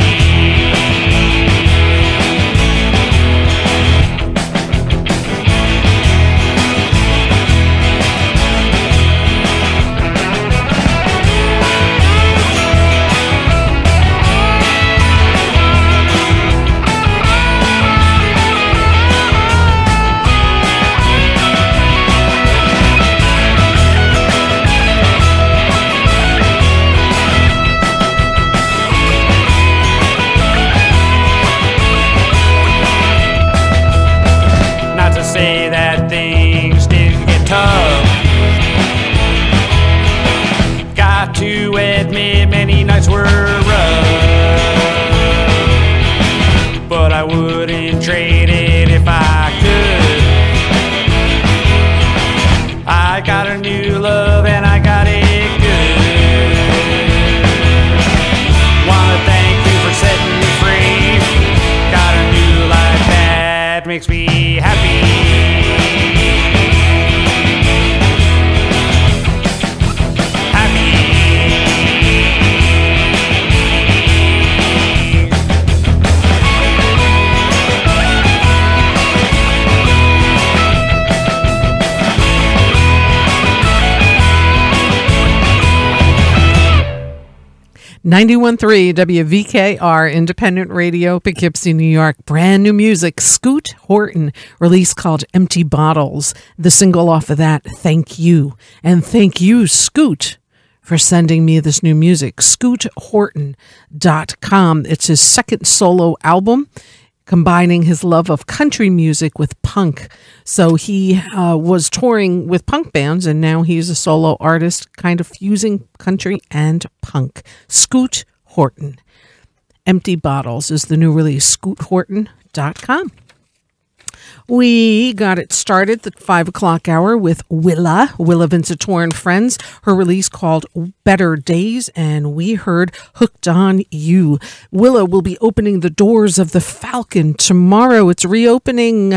makes me happy. .3 WVKR Independent Radio, Poughkeepsie, New York. Brand new music. Scoot Horton, release called Empty Bottles. The single off of that, Thank You. And thank you, Scoot, for sending me this new music. ScootHorton.com. It's his second solo album, combining his love of country music with punk. So he was touring with punk bands, and now he's a solo artist, kind of fusing country and punk. Scoot Horton. Empty Bottles is the new release. ScootHorton.com. We got it started at 5 o'clock hour with Willa Vincitor and Friends, her release called Better Days, and we heard Hooked on You. Willa will be opening the doors of the Falcon tomorrow. It's reopening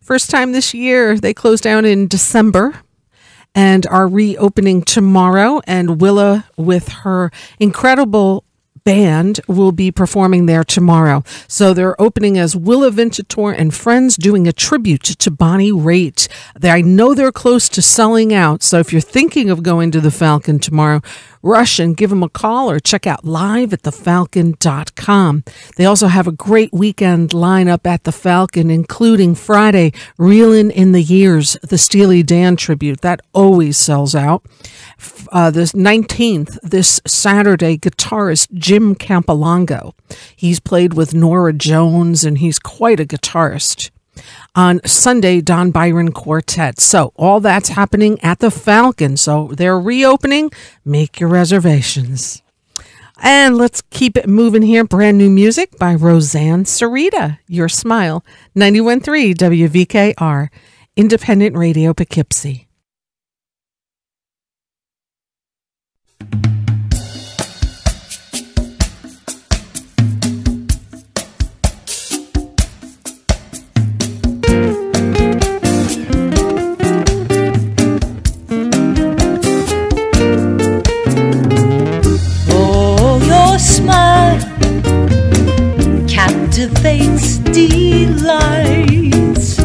first time this year. They closed down in December and are reopening tomorrow, and Willa with her incredible band will be performing there tomorrow. So they're opening as Willa Vincitor and Friends, doing a tribute to Bonnie Raitt. I know they're close to selling out, so if you're thinking of going to the Falcon tomorrow, rush and give them a call or check out live at thefalcon.com. They also have a great weekend lineup at the Falcon, including Friday, Reelin' in the Years, the Steely Dan tribute. That always sells out. This 19th, this Saturday, guitarist Jim Campolongo. He's played with Nora Jones, and he's quite a guitarist. On Sunday, Don Byron Quartet. So all that's happening at the Falcon. So they're reopening. Make your reservations. And let's keep it moving here. Brand new music by Roseanne Sarita. Your Smile. 91.3 WVKR. Independent Radio, Poughkeepsie. Captivates, delights,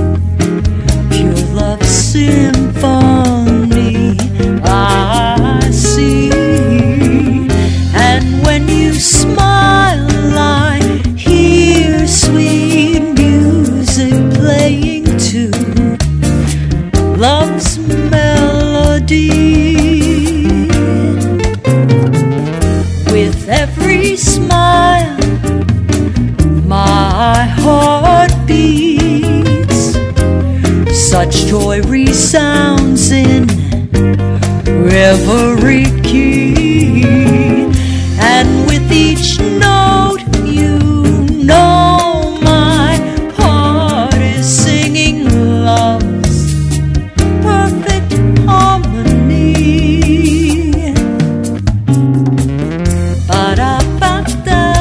pure love symphony I see. And when you smile, I hear sweet music playing too, love's melody. With every smile, my heart beats, such joy resounds in every key, and with each note, you know my heart is singing love's perfect harmony. Ba-da-ba-da,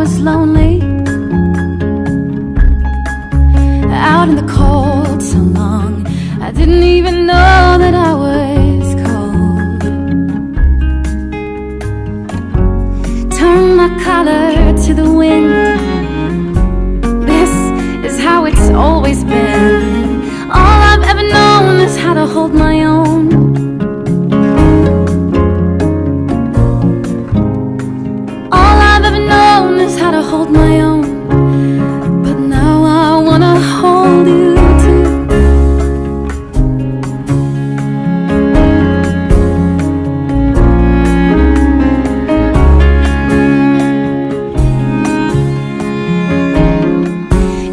was lonely, out in the cold so long, I didn't even know that I was cold. Turn my collar to the wind, this is how it's always been. All I've ever known is how to hold my own. All I've ever known is how to hold my own. But now I wanna hold you too.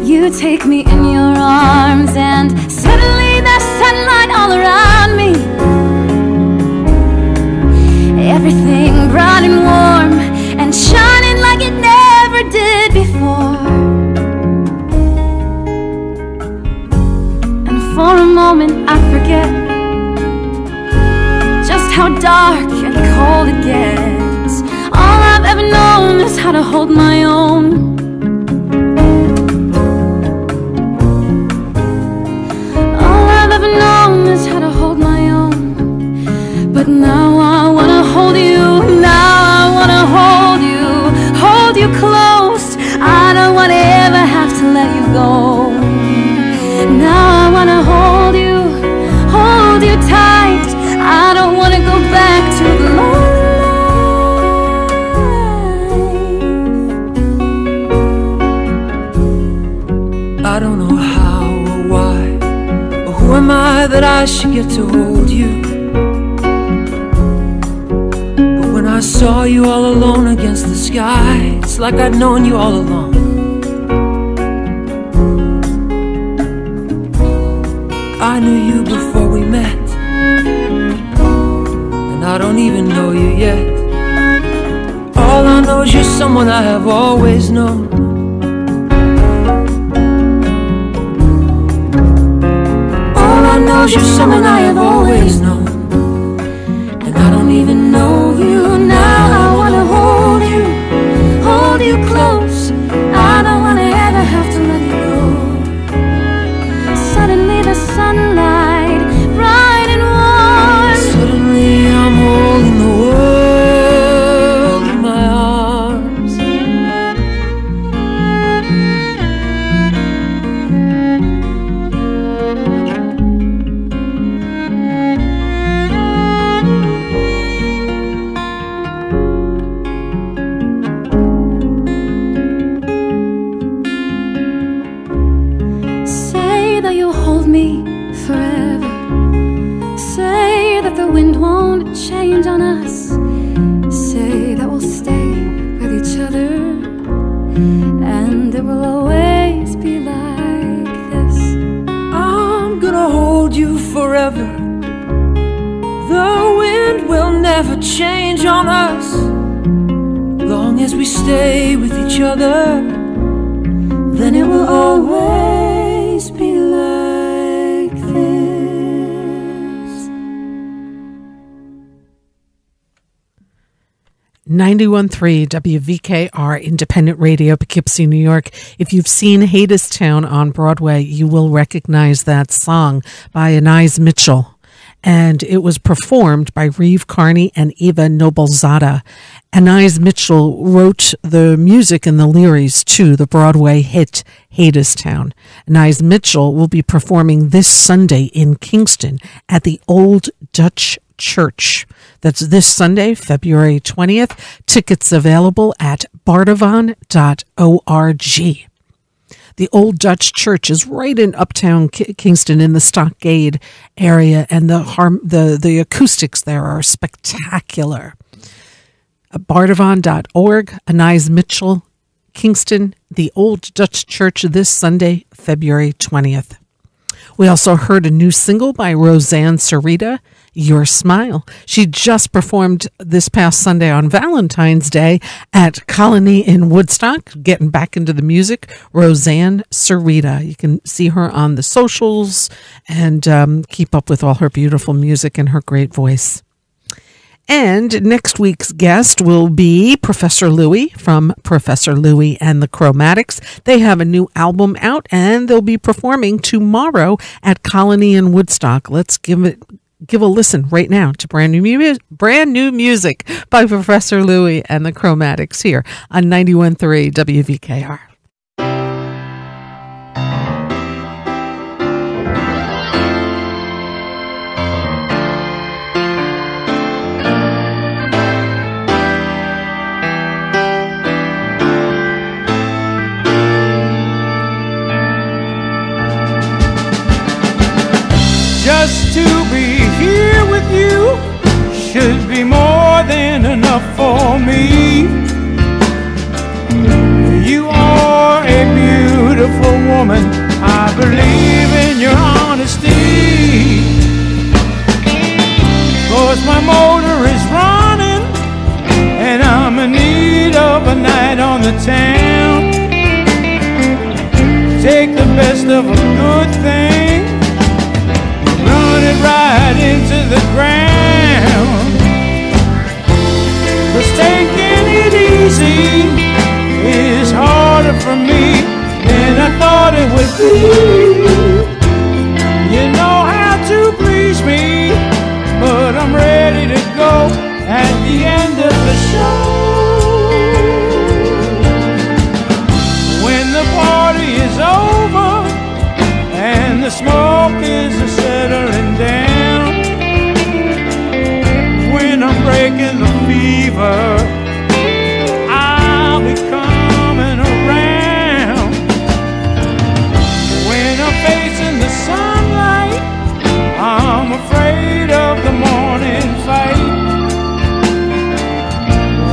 You take me in your arms and suddenly there's sunlight all around me. Everything bright and warm and shining like it never did before. And for a moment I forget just how dark and cold it gets. All I've ever known is how to hold my own. Is how to hold my own. But now I wanna hold you. Now I wanna hold you close. I don't wanna ever have to let you go. Now I wanna hold you tight. I don't wanna go back to the lonely life. I don't know how or why, who am I that I should get to hold you? But when I saw you all alone against the sky, it's like I'd known you all along. I knew you before we met, and I don't even know you yet. All I know is you're someone I have always known. You're someone I have always known, and I don't even know you. Now I wanna hold you close. I don't wanna ever have to let you go. Suddenly the sunlight, bright and warm. Suddenly I'm holding the world in my arms. Change on us. Say that we'll stay with each other, and it will always be like this. I'm gonna hold you forever. The wind will never change on us, long as we stay with each other. Then it will always be like this. 91.3 WVKR Independent Radio, Poughkeepsie, New York. If you've seen Hadestown on Broadway, you will recognize that song by Anais Mitchell. And it was performed by Reeve Carney and Eva Noblezada. Anais Mitchell wrote the music and the lyrics to the Broadway hit Hadestown. Anais Mitchell will be performing this Sunday in Kingston at the Old Dutch Church. That's this Sunday, February 20th. Tickets available at bardavon.org. The Old Dutch Church is right in uptown Kingston in the Stockade area, and the acoustics there are spectacular. Bardavon.org, Anais Mitchell, Kingston, the Old Dutch Church this Sunday, February 20th. We also heard a new single by Roseanne Sarita, Your Smile. She just performed this past Sunday on Valentine's Day at Colony in Woodstock, getting back into the music. Roseanne Sarita. You can see her on the socials and keep up with all her beautiful music and her great voice. And next week's guest will be Professor Louie from Professor Louie and the Chromatics. They have a new album out, and they'll be performing tomorrow at Colony in Woodstock. Let's give a listen right now to brand new music by Professor Louie and the Chromatics here on 91.3 WVKR. Just to be here with you should be more than enough for me. You are a beautiful woman. I believe in your honesty. 'Cause my motor is running and I'm in need of a night on the town. Take the best of a good thing, run it right into the ground. 'Cause taking it easy is harder for me than I thought it would be. You know how to please me, but I'm ready to go at the end of the show. When the party is over and the smoke is settling down, when I'm breaking the fever, I'll be coming around. When I'm facing the sunlight, I'm afraid of the morning fight.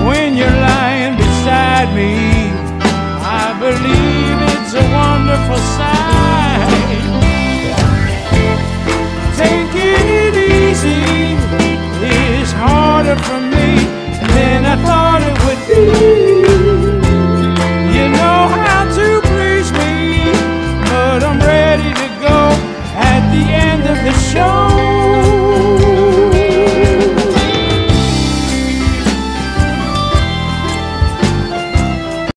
When you're lying beside me, I believe it's a wonderful sight.